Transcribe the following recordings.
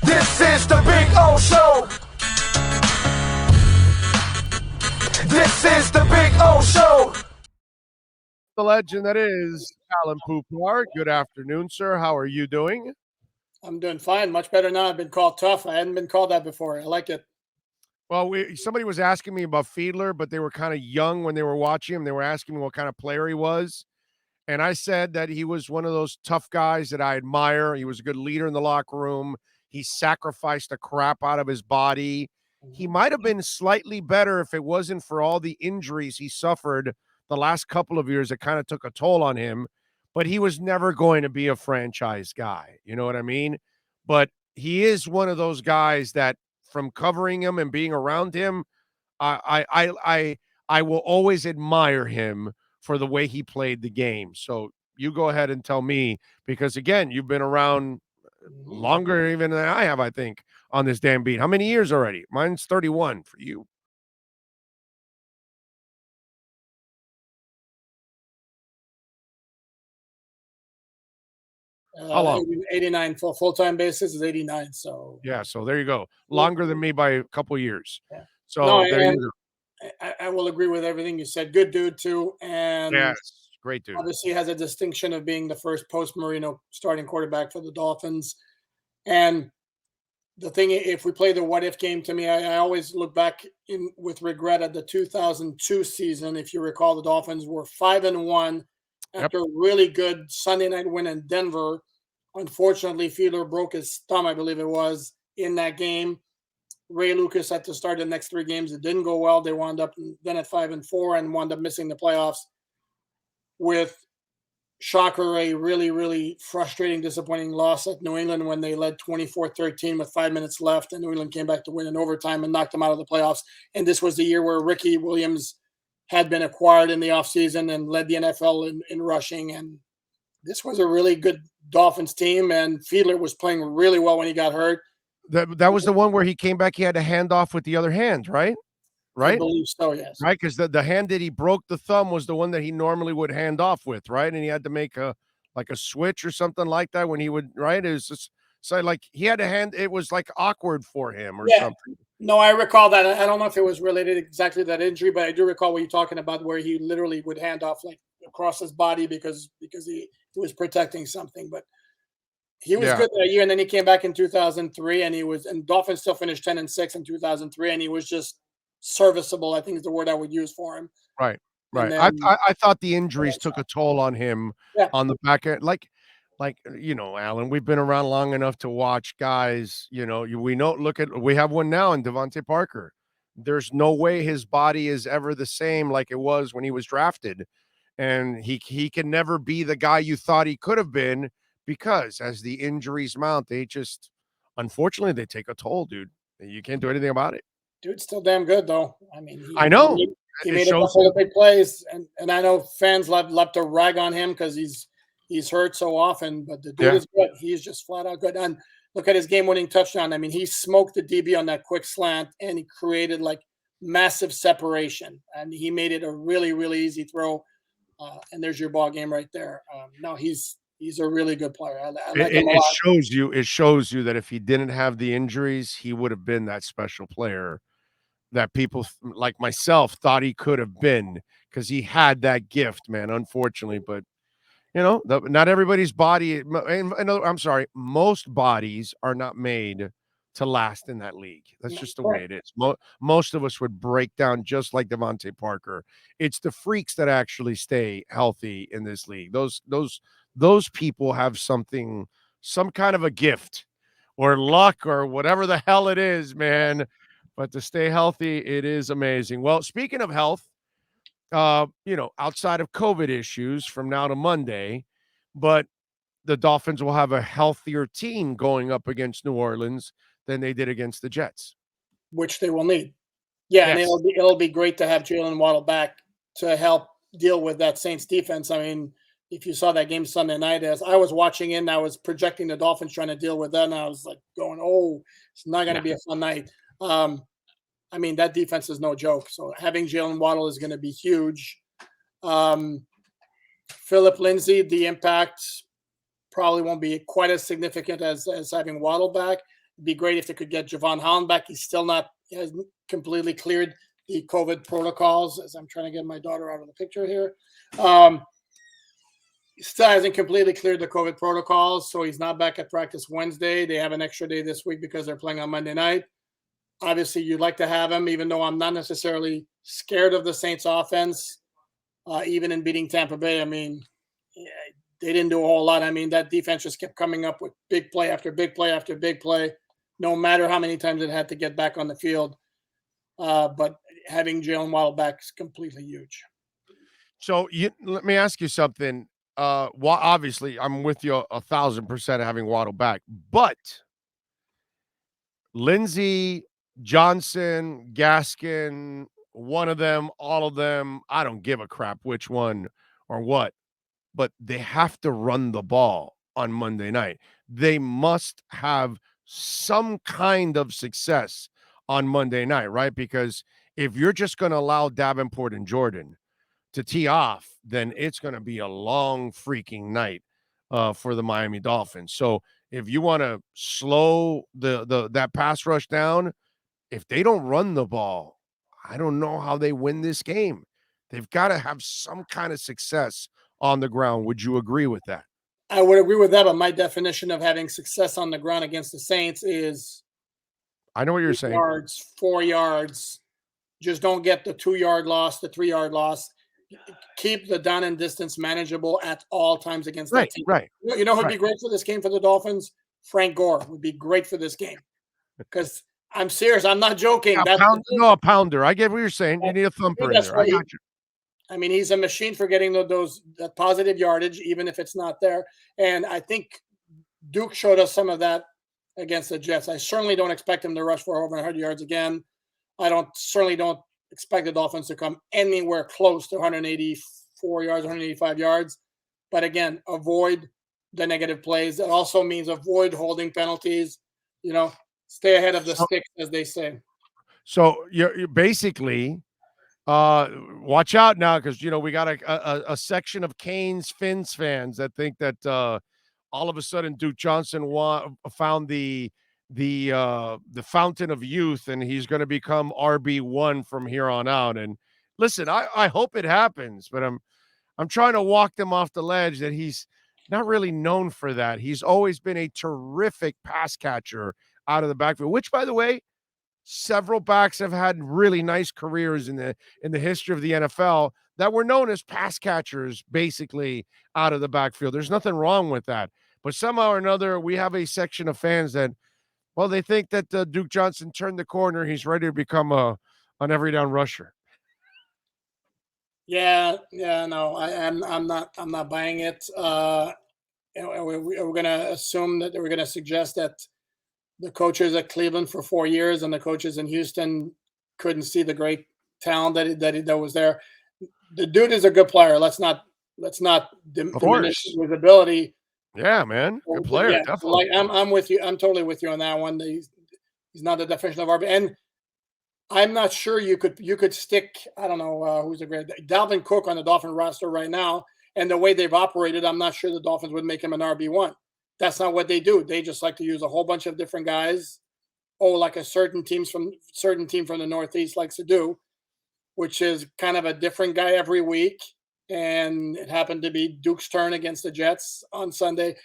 This is the Big O Show. This is the Big O Show. The legend that is Alain Poupart. Good afternoon, sir. How are you doing? I'm doing fine. Much better now. I've been called tough. I hadn't been called that before. I like it. Well, somebody was asking me about Fiddler, but they were kind of young when they were watching him. They were asking me what kind of player he was. And I said that he was one of those tough guys that I admire. He was a good leader in the locker room. He sacrificed the crap out of his body. He might have been slightly better if it wasn't for all the injuries he suffered the last couple of years that kind of took a toll on him. But he was never going to be a franchise guy. You know what I mean? But he is one of those guys that from covering him and being around him, I will always admire him for the way he played the game. So you go ahead and tell me, because again, you've been around longer even than I have, I think, on this damn beat. How many years already? Mine's 31 for you. How long? 89 full-time basis is 89. So yeah, so there you go. Longer than me by a couple years. Yeah. So no, there you go. I will agree with everything you said. Good dude too, and yes, great dude. Obviously has a distinction of being the first post-Marino starting quarterback for the Dolphins. And the thing, if we play the what-if game, to me, I always look back with regret at the 2002 season. If you recall, the Dolphins were 5-1 after a really good Sunday night win in Denver. Unfortunately, Fiedler broke his thumb, I believe it was, in that game. Ray Lucas had to start the next 3 games. It didn't go well. They wound up then at 5-4 and wound up missing the playoffs with, shocker, a really, really frustrating, disappointing loss at New England when they led 24-13 with 5 minutes left, and New England came back to win in overtime and knocked them out of the playoffs. And this was the year where Ricky Williams had been acquired in the offseason and led the NFL in rushing. And this was a really good Dolphins team, and Fiedler was playing really well when he got hurt. That was the one where he came back, he had to hand off with the other hand, right? Right? I believe so, yes. Right, because the hand that he broke the thumb was the one that he normally would hand off with, right? And he had to make a switch or something like that when he would, right? It was just, so like he had to hand, it was like awkward for him or something. No, I recall that. I don't know if it was related exactly to that injury, but I do recall what you're talking about, where he literally would hand off like across his body because he was protecting something. But he was good that year, and then he came back in 2003, and Dolphins still finished 10-6 in 2003, and he was just serviceable, I think is the word I would use for him. Right. Then, I thought the injuries took a toll on him on the back end. Like, you know, Alan, we've been around long enough to watch guys, you know, we have one now in Devontae Parker. There's no way his body is ever the same like it was when he was drafted. And he can never be the guy you thought he could have been, because as the injuries mount, they just, unfortunately, they take a toll, dude. You can't do anything about it. Dude's still damn good, though. I mean, I know. He made a couple of big plays, and I know fans love to rag on him because he's hurt so often, but the dude is good. He's just flat out good. And look at his game-winning touchdown. I mean, he smoked the DB on that quick slant, and he created like massive separation, and he made it a really, really easy throw. And there's your ball game right there. No, he's a really good player. I like him a lot. It shows you that if he didn't have the injuries, he would have been that special player that people like myself thought he could have been, because he had that gift, man, unfortunately. But, you know, not everybody's body, I'm sorry, most bodies are not made to last in that league. That's just the way it is. Most of us would break down just like Devontae Parker. It's the freaks that actually stay healthy in this league. Those people have some kind of a gift or luck or whatever the hell it is, man. But to stay healthy, it is amazing. Well, speaking of health, you know, outside of COVID issues from now to Monday, but the Dolphins will have a healthier team going up against New Orleans than they did against the Jets, which they will need. Yeah, yes. And it'll be great to have Jalen Waddle back to help deal with that Saints defense. I mean, if you saw that game Sunday night, as I was watching in, I was projecting the Dolphins trying to deal with that, and I was like going, "Oh, it's not going to be a fun night." I mean, that defense is no joke. So having Jalen Waddle is going to be huge. Philip Lindsay, the impact probably won't be quite as significant as having Waddle back. be great if they could get Javon Holland back. He's still not hasn't completely cleared the COVID protocols, as I'm trying to get my daughter out of the picture here. Still hasn't completely cleared the COVID protocols, so he's not back at practice Wednesday. They have an extra day this week because they're playing on Monday night. Obviously, you'd like to have him, even though I'm not necessarily scared of the Saints offense, even in beating Tampa Bay. I mean, they didn't do a whole lot. I mean, that defense just kept coming up with big play after big play after big play, no matter how many times it had to get back on the field. But having Jalen Waddle back is completely huge. So let me ask you something. Obviously, I'm with you 1,000% having Waddle back, but Lindsey, Johnson, Gaskin, one of them, all of them, I don't give a crap which one or what, but they have to run the ball on Monday night. They must have some kind of success on Monday night, right? Because if you're just going to allow Davenport and Jordan to tee off, then it's going to be a long freaking night for the Miami Dolphins. So if you want to slow that pass rush down, if they don't run the ball, I don't know how they win this game. They've got to have some kind of success on the ground. Would you agree with that? I would agree with that, but my definition of having success on the ground against the Saints is I know what you're saying. 4 yards. Just don't get the 2-yard loss, the 3-yard loss. Keep the down and distance manageable at all times against that team. Right. You know who'd be great for this game for the Dolphins? Frank Gore would be great for this game. Because I'm serious. I'm not joking. A pounder. I get what you're saying. You need a thumper in there. I got you. I mean, he's a machine for getting that positive yardage, even if it's not there. And I think Duke showed us some of that against the Jets. I certainly don't expect him to rush for over 100 yards again. I certainly don't expect the Dolphins to come anywhere close to 184 yards, 185 yards. But again, avoid the negative plays. That also means avoid holding penalties. Stay ahead of the sticks, as they say. So you're basically watch out now, because we got a section of Canes Fins fans that think that all of a sudden Duke Johnson found the fountain of youth and he's going to become RB1 from here on out. And listen, I hope it happens, but I'm trying to walk them off the ledge that he's not really known for that. He's always been a terrific pass catcher out of the backfield, which, by the way, several backs have had really nice careers in the history of the NFL that were known as pass catchers, basically out of the backfield. There's nothing wrong with that. But somehow or another, we have a section of fans that, well, they think that Duke Johnson turned the corner. He's ready to become an every down rusher. Yeah, no, I'm not buying it. We're going to assume that we're going to suggest that the coaches at Cleveland for 4 years and the coaches in Houston couldn't see the great talent that was there. The dude is a good player. Let's not diminish his ability. Yeah, man, good player. Yeah, definitely. I'm with you. I'm totally with you on that one. He's not the definition of RB, and I'm not sure you could stick. I don't know who's a great Dalvin Cook on the Dolphin roster right now, and the way they've operated, I'm not sure the Dolphins would make him an RB1. That's not what they do. They just like to use a whole bunch of different guys. Like a certain team from the Northeast likes to do, which is kind of a different guy every week. And it happened to be Duke's turn against the Jets on Sunday.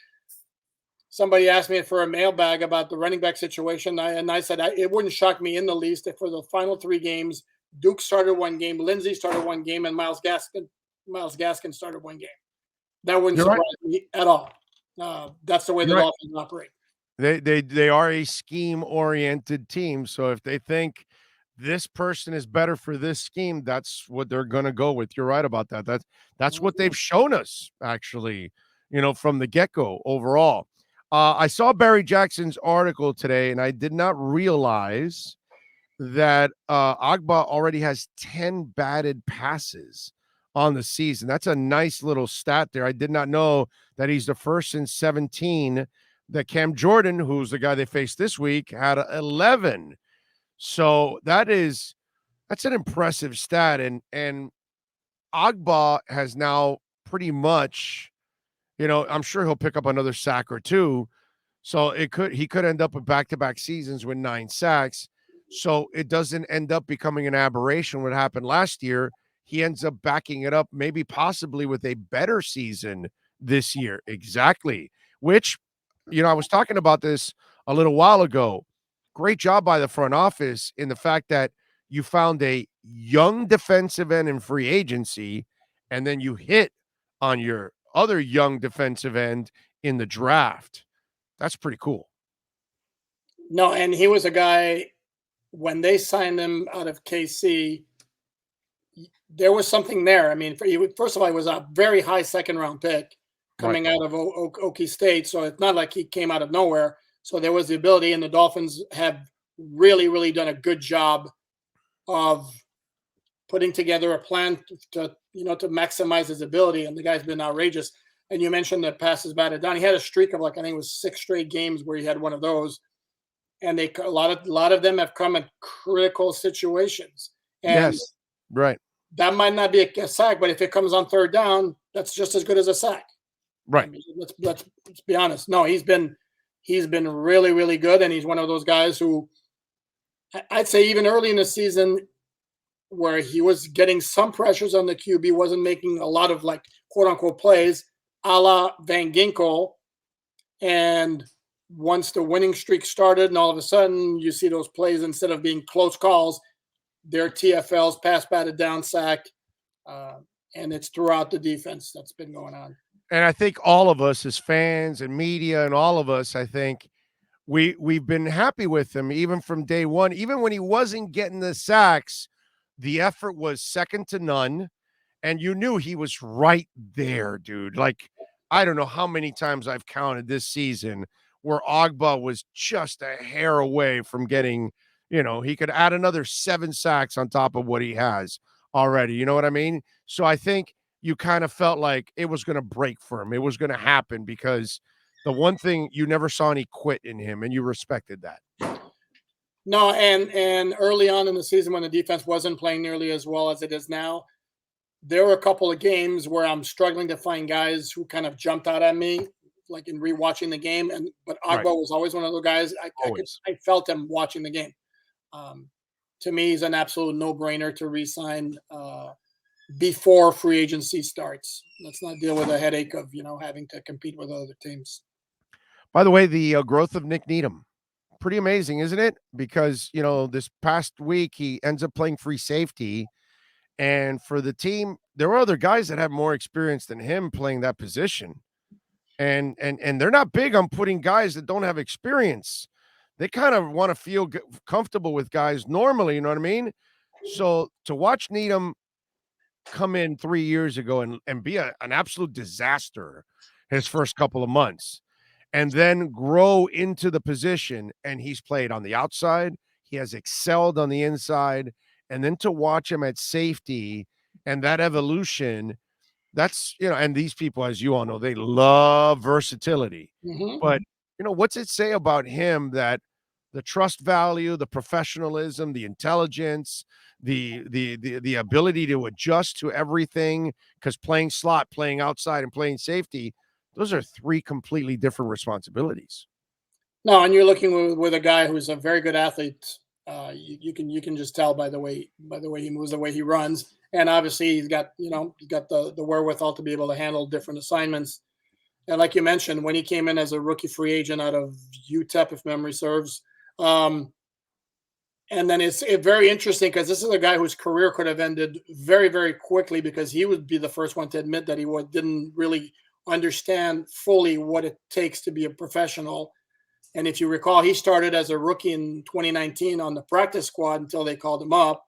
Somebody asked me for a mailbag about the running back situation. I said it wouldn't shock me in the least if for the final 3 games, Duke started 1 game, Lindsey started 1 game, and Myles Gaskin started 1 game. That wouldn't surprise me at all. That's the way the Dolphins operate. They are a scheme-oriented team, so if they think this person is better for this scheme, that's what they're going to go with. You're right about that. That's what they've shown us, actually, from the get-go overall. I saw Barry Jackson's article today, and I did not realize that Ogbah already has 10 batted passes on the season. That's a nice little stat there. I did not know that he's the first in 17 that Cam Jordan, who's the guy they faced this week, had 11. So that's an impressive stat. And Ogbah has now pretty much, I'm sure he'll pick up another sack or two, So he could end up with back-to-back seasons with 9 sacks. So it doesn't end up becoming an aberration what happened last year. He ends up backing it up, maybe possibly with a better season this year. Exactly. Which, I was talking about this a little while ago. Great job by the front office in the fact that you found a young defensive end in free agency, and then you hit on your other young defensive end in the draft. That's pretty cool. No, and he was a guy when they signed him out of KC. There was something there. I mean, first of all, he was a very high second round pick coming out of Okie State, so it's not like he came out of nowhere. So there was the ability, and the Dolphins have really, really done a good job of putting together a plan to maximize his ability. And the guy's been outrageous. And you mentioned the passes batted down. He had a streak of I think it was 6 straight games where he had one of those. And a lot of them have come in critical situations. And yes, right. That might not be a sack, but if it comes on third down, that's just as good as a sack. Right. I mean, let's be honest. No, he's been really, really good, and he's one of those guys who I'd say even early in the season where he was getting some pressures on the QB, wasn't making a lot of quote unquote plays, a la Van Ginkel. And once the winning streak started, and all of a sudden you see those plays, instead of being close calls, they're TFLs, pass batted down, sack, and it's throughout the defense that's been going on. And I think all of us as fans and media and all of us, I think we've been happy with him even from day one. Even when he wasn't getting the sacks, the effort was second to none, and you knew he was right there, dude. I don't know how many times I've counted this season where Ogbah was just a hair away from getting, he could add another 7 sacks on top of what he has already. You know what I mean? So I think you kind of felt like it was going to break for him. It was going to happen because the one thing you never saw any quit in him, and you respected that. No, and early on in the season when the defense wasn't playing nearly as well as it is now, there were a couple of games where I'm struggling to find guys who kind of jumped out at me, like in rewatching the game. But Ogbah was always one of those guys. I felt him watching the game. To me, he's an absolute no-brainer to re-sign before free agency starts. Let's not deal with the headache of having to compete with other teams. By the way, the growth of Nick Needham, pretty amazing, isn't it? Because this past week he ends up playing free safety, and for the team, there were other guys that have more experience than him playing that position, and they're not big on putting guys that don't have experience. They kind of want to feel comfortable with guys normally, you know what I mean? So to watch Needham come in 3 years ago and be an absolute disaster his first couple of months, and then grow into the position, and he's played on the outside, he has excelled on the inside, and then to watch him at safety and that evolution, that's, and these people, as you all know, they love versatility. Mm-hmm. But, what's it say about him that the trust value, the professionalism, the intelligence, the ability to adjust to everything, because playing slot, playing outside, and playing safety, those are 3 completely different responsibilities. No, and you're looking with a guy who's a very good athlete. You can just tell by the way he moves, the way he runs, and obviously he's got the wherewithal to be able to handle different assignments. And like you mentioned, when he came in as a rookie free agent out of UTEP, if memory serves, and then it's very interesting because this is a guy whose career could have ended very, very quickly, because he would be the first one to admit that he didn't really understand fully what it takes to be a professional. And if you recall, he started as a rookie in 2019 on the practice squad until they called him up.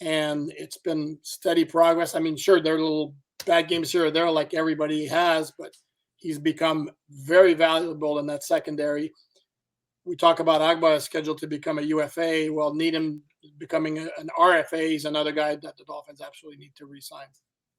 And it's been steady progress. I mean, sure, there are little bad games here or there like everybody has, but he's become very valuable in that secondary. We talk about Ogbah scheduled to become a UFA. Well, Needham becoming an RFA. He's another guy that the Dolphins absolutely need to re-sign.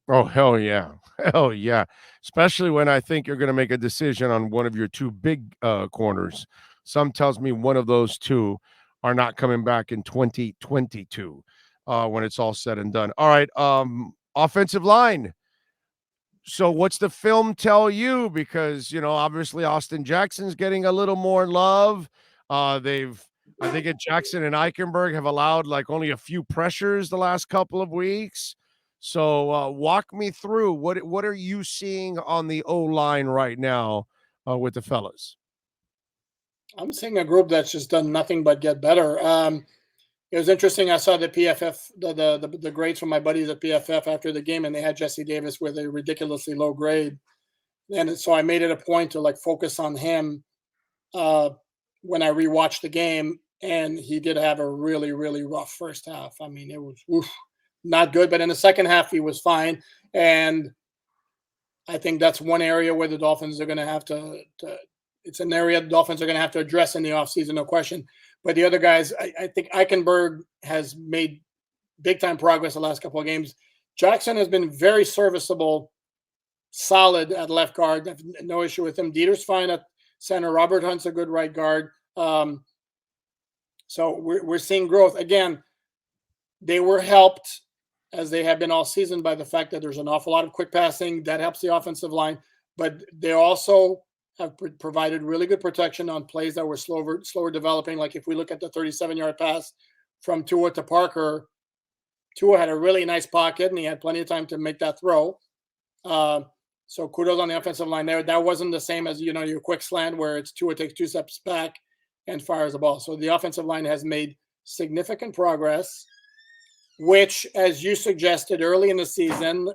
Oh, hell yeah. Hell yeah. Especially when I think you're going to make a decision on one of your 2 big corners. Some tells me one of those 2 are not coming back in 2022 when it's all said and done. All right. Offensive line. So what's the film tell you? Because, obviously Austin Jackson's getting a little more love. I think Jackson and Eichenberg have allowed like only a few pressures the last couple of weeks. So walk me through what are you seeing on the O-line right now with the fellas? I'm seeing a group that's just done nothing but get better. It was interesting. I saw the PFF, the grades from my buddies at PFF after the game, and they had Jesse Davis with a ridiculously low grade. And so I made it a point to like focus on him when I rewatched the game, and he did have a really, really rough first half. I mean, it was not good, but in the second half he was fine. And I think that's one area where the Dolphins are going to have to. It's an area the Dolphins are going to have to address in the offseason, no question. But the other guys, I think Eichenberg has made big time progress the last couple of games. Jackson has been very serviceable, solid at left guard. I've no issue with him. Dieter's fine at center. Robert Hunt's a good right guard. So we're seeing growth. Again, they were helped, as they have been all season, by the fact that there's an awful lot of quick passing. That helps the offensive line. But they also have provided really good protection on plays that were slower developing. Like if we look at the 37-yard pass from Tua to Parker, Tua had a really nice pocket and he had plenty of time to make that throw. So kudos on the offensive line there. That wasn't the same as, your quick slant where it's Tua takes 2 steps back and fires the ball. So the offensive line has made significant progress, which, as you suggested early in the season,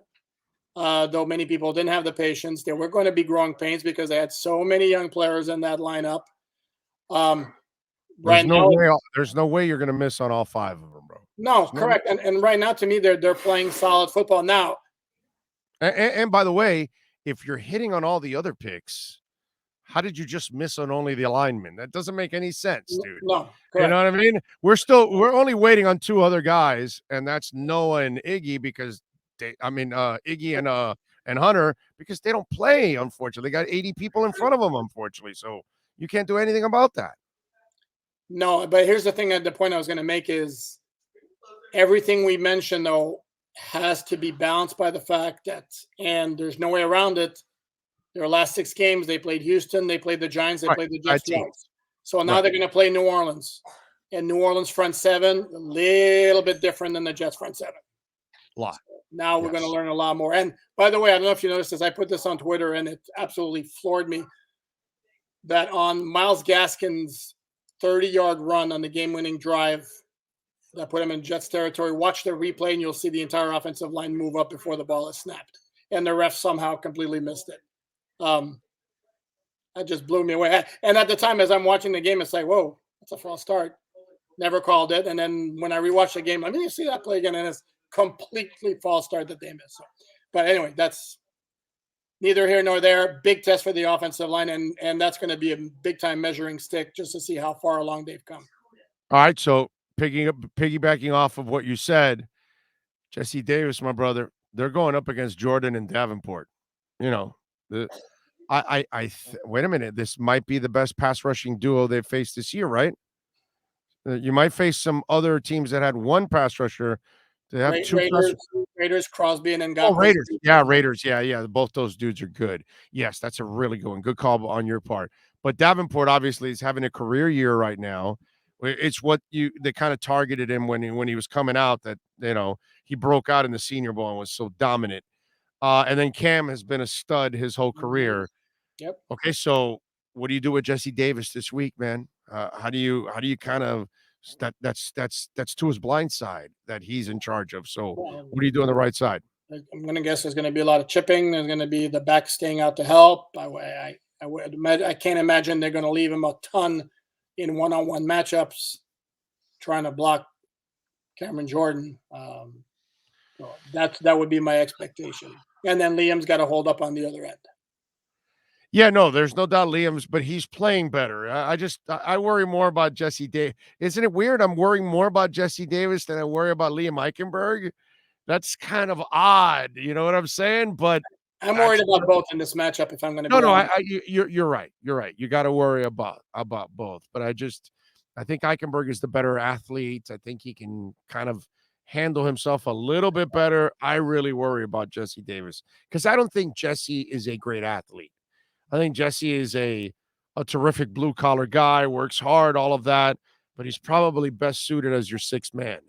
though many people didn't have the patience, there were going to be growing pains because they had so many young players in that lineup. There's no way you're going to miss on all 5 of them, bro. No, correct. And right now, to me, they're playing solid football now. And by the way, if you're hitting on all the other picks, how did you just miss on only the alignment? That doesn't make any sense, dude. No, correct. You know what I mean? We're only waiting on 2 other guys, and that's Noah and Iggy because Iggy and Hunter, because they don't play, unfortunately. They got 80 people in front of them, unfortunately. So you can't do anything about that. No, but here's the thing, the point I was going to make is everything we mentioned, though, has to be balanced by the fact that, and there's no way around it, their last 6 games, they played Houston, they played the Giants, they played the Jets twice. So now they're going to play New Orleans. And New Orleans front 7, a little bit different than the Jets front 7. A lot. So now we're going to learn a lot more. And by the way, I don't know if you noticed this, I put this on Twitter and it absolutely floored me that on Myles Gaskin's 30-yard run on the game-winning drive that put him in Jets territory, watch the replay and you'll see the entire offensive line move up before the ball is snapped. And the ref somehow completely missed it. That just blew me away. And at the time, as I'm watching the game, it's like, whoa, that's a false start. Never called it. And then when I rewatched the game, you see that play again, and it's completely false start that they missed. So, but anyway, that's neither here nor there. Big test for the offensive line, and that's going to be a big-time measuring stick just to see how far along they've come. All right, so piggybacking off of what you said, Jesse Davis, my brother, they're going up against Jordan and Davenport. Wait a minute. This might be the best pass rushing duo they've faced this year, right? You might face some other teams that had one pass rusher. They have Raiders, Crosby, and then Raiders. Yeah, Raiders. Yeah. Both those dudes are good. Yes, that's a really good one. Good call on your part. But Davenport obviously is having a career year right now. It's what they kind of targeted him when he was coming out, that he broke out in the Senior Bowl and was so dominant. And then Cam has been a stud his whole career. Yep. Okay, so what do you do with Jesse Davis this week, man? How do you kind of that's to his blind side that he's in charge of. So what do you do on the right side? I'm going to guess there's going to be a lot of chipping. There's going to be the back staying out to help. I can't imagine they're going to leave him a ton in one-on-one matchups trying to block Cameron Jordan. So that would be my expectation. And then Liam's got to hold up on the other end. Yeah, no, there's no doubt Liam's, but he's playing better. I worry more about Jesse Davis. Isn't it weird? I'm worrying more about Jesse Davis than I worry about Liam Eichenberg. That's kind of odd. You know what I'm saying? But I'm worried about both in this matchup. If I'm going to you're right. You're right. You got to worry about both. But I think Eichenberg is the better athlete. I think he can kind of handle himself a little bit better, I really worry about Jesse Davis because I don't think Jesse is a great athlete. I think Jesse is a terrific blue collar guy, works hard, all of that, but he's probably best suited as your sixth man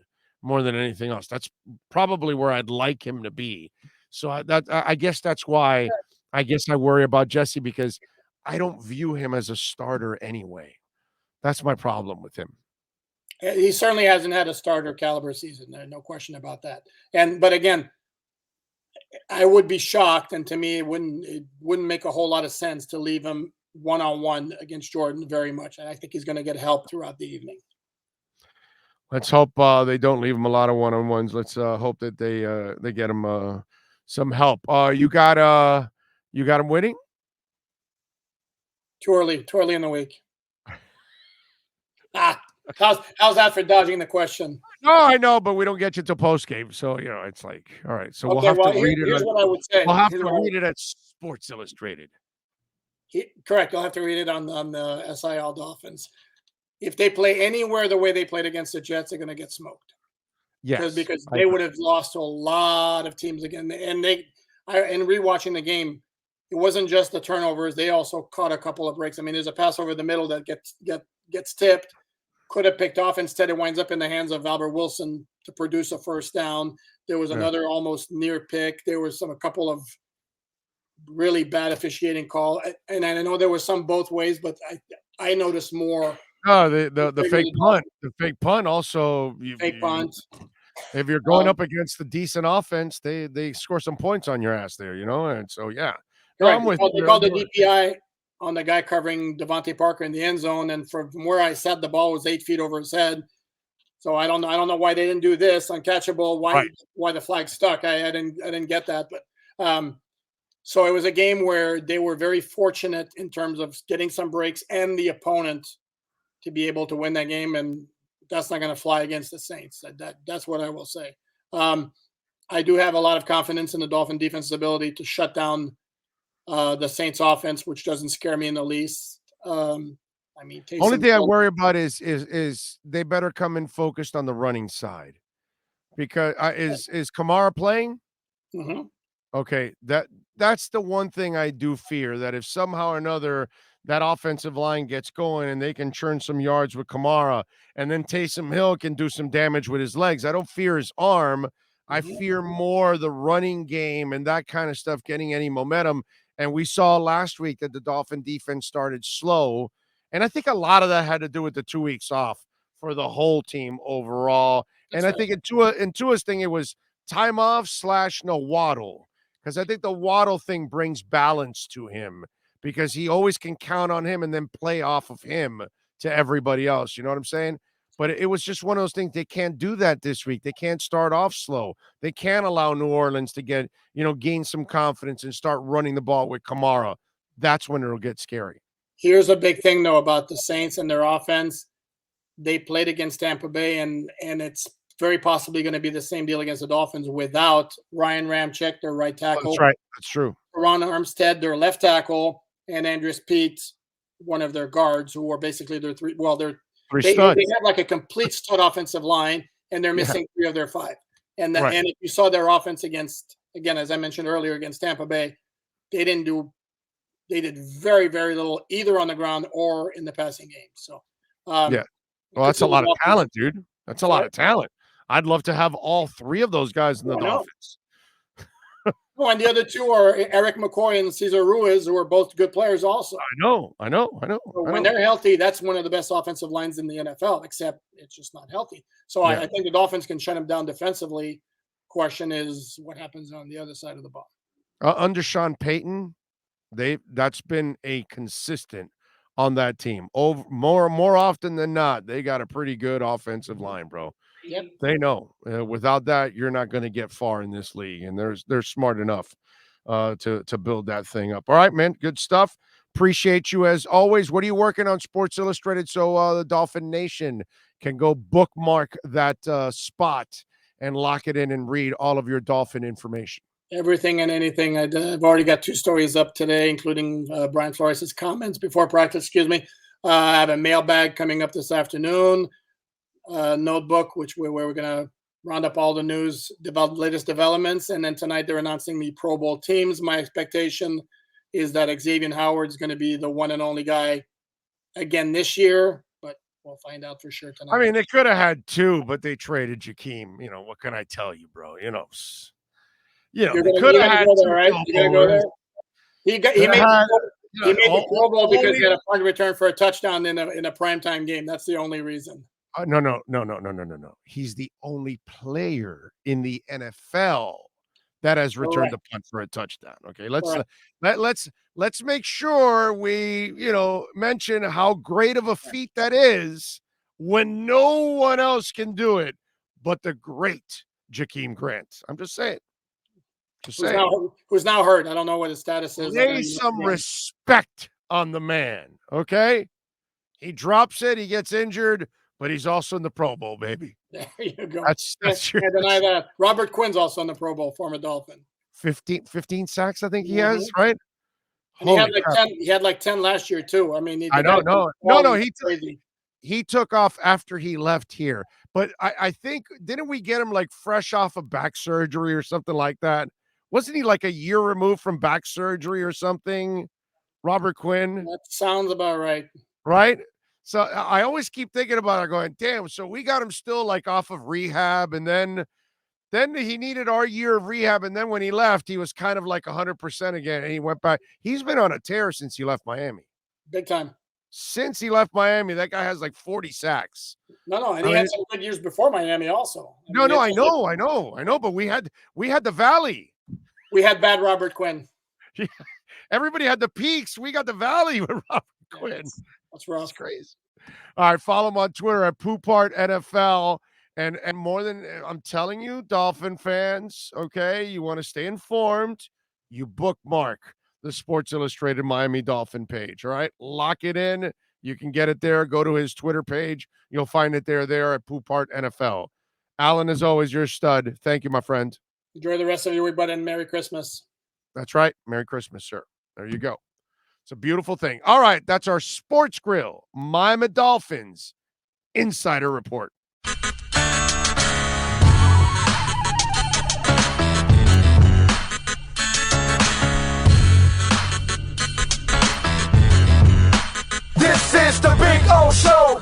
more than anything else. That's probably where I'd like him to be. So I guess that's why I guess I worry about Jesse because I don't view him as a starter anyway. That's my problem with him. He certainly hasn't had a starter caliber season. There's no question about that. But again, I would be shocked, and to me, it wouldn't make a whole lot of sense to leave him one-on-one against Jordan very much. And I think he's going to get help throughout the evening. Let's hope they don't leave him a lot of one-on-ones. Let's hope that they get him some help. You got him winning? Too early in the week. How's that for dodging the question? No, I know, but we don't get you till post game, so it's like, all right. So we'll have to read it. Here's what I would say. We'll have to read it at Sports Illustrated. Correct. You'll have to read it on the SIL Dolphins. If they play anywhere the way they played against the Jets, they're going to get smoked. Yes, because they would have lost to a lot of teams again. And in rewatching the game, it wasn't just the turnovers; they also caught a couple of breaks. I mean, there's a pass over the middle that gets tipped. Could have picked off. Instead, it winds up in the hands of Albert Wilson to produce a first down. There was another almost near pick. There was a couple of really bad officiating call. And I know there was some both ways, but I noticed more. Oh, the fake punt. The fake punt also. Fake punt. If you're going up against the decent offense, they score some points on your ass there, And so, yeah. Right. They called the DPI on the guy covering Devontae Parker in the end zone, and from where I sat, the ball was 8 feet over his head. So I don't know why they didn't do this uncatchable. Why the flag stuck? I didn't get that. But so it was a game where they were very fortunate in terms of getting some breaks and the opponent to be able to win that game, and that's not going to fly against the Saints. That's what I will say. I do have a lot of confidence in the Dolphin defense's ability to shut down the Saints offense, which doesn't scare me in the least. Only thing I worry about is they better come in focused on the running side because is Kamara playing? Mm-hmm. Okay, that's the one thing I do fear, that if somehow or another that offensive line gets going and they can churn some yards with Kamara, and then Taysom Hill can do some damage with his legs. I don't fear his arm. I fear more the running game and that kind of stuff getting any momentum. And we saw last week that the Dolphin defense started slow. And I think a lot of that had to do with the 2 weeks off for the whole team overall. That's right. I think in Tua's thing, it was time off / no Waddle. Because I think the Waddle thing brings balance to him because he always can count on him and then play off of him to everybody else. You know what I'm saying? But it was just one of those things. They can't do that this week. They can't start off slow. They can't allow New Orleans to gain some confidence and start running the ball with Kamara. That's when it'll get scary. Here's a big thing, though, about the Saints and their offense. They played against Tampa Bay, and it's very possibly going to be the same deal against the Dolphins without Ryan Ramczyk, their right tackle. That's right. That's true. Ron Armstead, their left tackle, and Andreas Pete, one of their guards, who are basically their three. Well, they have like a complete stud offensive line, and they're missing 3 of their 5. And if you saw their offense against, again, as I mentioned earlier, against Tampa Bay, they did very, very little either on the ground or in the passing game. So, well, that's a lot of talent, dude. That's a lot of talent. I'd love to have all 3 of those guys in the Dolphins. Oh, and the other 2 are Eric McCoy and Cesar Ruiz, who are both good players also. I know. So when they're healthy, that's one of the best offensive lines in the NFL, except it's just not healthy. So I think the Dolphins can shut them down defensively. Question is what happens on the other side of the ball. Under Sean Payton, that's been a consistent on that team. More often than not, they got a pretty good offensive line, bro. Yep. They know. Without that, you're not going to get far in this league, and they're smart enough to build that thing up. All right, man. Good stuff. Appreciate you as always. What are you working on, Sports Illustrated, so the Dolphin Nation can go bookmark that spot and lock it in and read all of your Dolphin information? Everything and anything. I've already got 2 stories up today, including Brian Flores' comments before practice. Excuse me. I have a mailbag coming up this afternoon. Notebook, where we're going to round up all the news, latest developments, and then tonight they're announcing the Pro Bowl teams. My expectation is that Xavier Howard's going to be the one and only guy again this year, but we'll find out for sure tonight. I mean, they could have had 2, but they traded Jakeem. You know, what can I tell you, bro? You know, they could have had 2 right? You gotta go there. He made the Pro Bowl because he had a punt return for a touchdown in a primetime game. That's the only reason. No. He's the only player in the NFL that has returned the punt for a touchdown. Okay, let's make sure we mention how great of a feat that is when no one else can do it but the great Jakeem Grant. I'm just saying. Who's now hurt? I don't know what his status is. Lay some respect on the man. Okay, he drops it. He gets injured. But he's also in the Pro Bowl, baby. There you go. That's can't deny that. Robert Quinn's also in the Pro Bowl, former Dolphin. 15 sacks, I think he has, right? And he had like 10 last year too. I mean, I don't know. No, he took off after he left here. But I think, didn't we get him like fresh off of back surgery or something like that? Wasn't he like a year removed from back surgery or something? Robert Quinn? That sounds about right. Right? So I always keep thinking about it going, damn, so we got him still like off of rehab. And then he needed our year of rehab. And then when he left, he was kind of like 100% again. And he went back. He's been on a tear since he left Miami. Big time. Since he left Miami, that guy has like 40 sacks. No. And he had some good years before Miami also. I know. But we had the Valley. We had bad Robert Quinn. Yeah. Everybody had the peaks. We got the Valley with Robert Quinn. That's rough. That's crazy. All right, follow him on Twitter at Poupart NFL. And more than, I'm telling you, Dolphin fans, okay, you want to stay informed, you bookmark the Sports Illustrated Miami Dolphin page, all right? Lock it in. You can get it there. Go to his Twitter page. You'll find it there at Poupart NFL. Alain, as always, you're a stud. Thank you, my friend. Enjoy the rest of your week, buddy, and Merry Christmas. That's right. Merry Christmas, sir. There you go. It's a beautiful thing. All right, that's our Sports Grill, Miami Dolphins Insider Report. This is the Big O Show.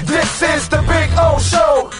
This is the Big O Show.